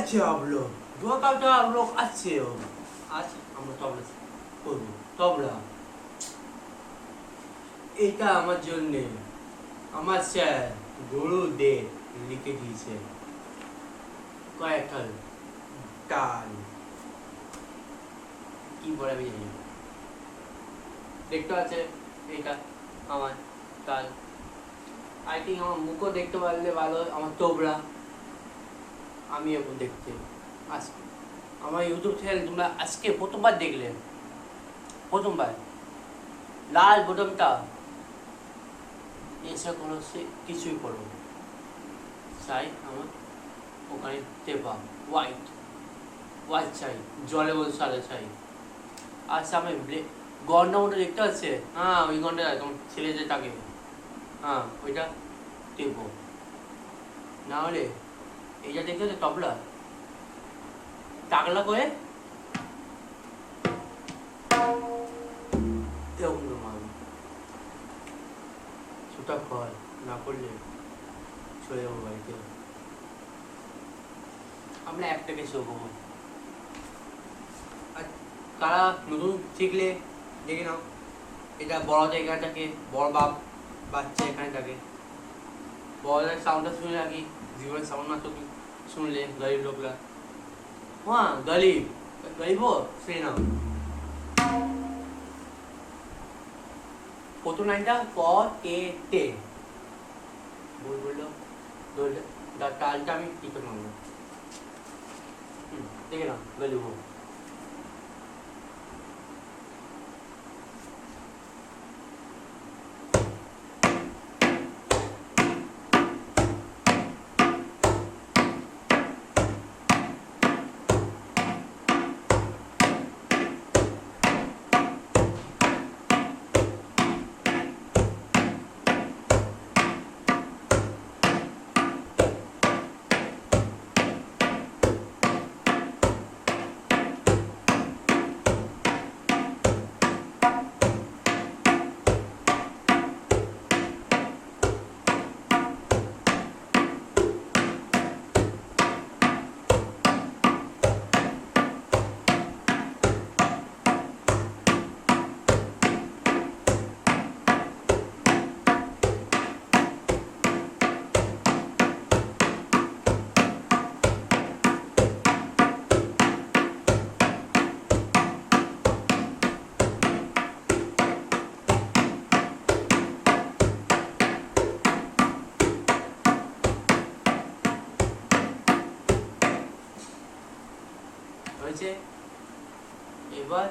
আছে আপলো ঢোকাটা লোক আছে আজ আমরা তবলা করবো তবলা এটা আমার জন্য আমার স্যার গুরুদেব লিখে দিয়েছে কয়েকটা তাল কি বলে আমি জানি না। দেখতে আছে এটা আমার তাল আই থিঙ্ক আমার মুখও দেখতে পারলে ভালো আমার তোবড়া আমি এখন দেখতে আজকে আমার ইউটিউব চ্যানেল তোমরা আজকে প্রথমবার দেখলে প্রথমবার লাল বোতামটা এসে করো সে কিছুই করো চাই আমার ওখানে টেপা হোয়াইট হোয়াইট চাই জলে বল সাদা চাই আচ্ছা আমি গন্ডা মতো দেখতে পাচ্ছে হ্যাঁ ওই গন্ডা তোমার ছেলে যে তাকে হ্যাঁ ওইটা টেপো না হলে এইটা দেখতে হচ্ছে তবলা টাকলা করে এরকম মারবো সুতা ফল না করলে চলে যাবো বাড়িতে আমরা একটাকে শোবো আর তারা নতুন শিখলে দেখে নাও এটা বড় জায়গায় থাকে বড় বাপ বাচ্চা এখানে থাকে বড়দের সাউন্ডটা শুনে রাখি জীবনের সাউন্ড না তো শুনলে গরিব লোকরা হ্যাঁ গরিব গরিব শুনে নাও প্রথম লাইনটা ক তে তে বললো তালটা আমি কি করে মানবো দেখে নাও গরিব হয়েছে এবার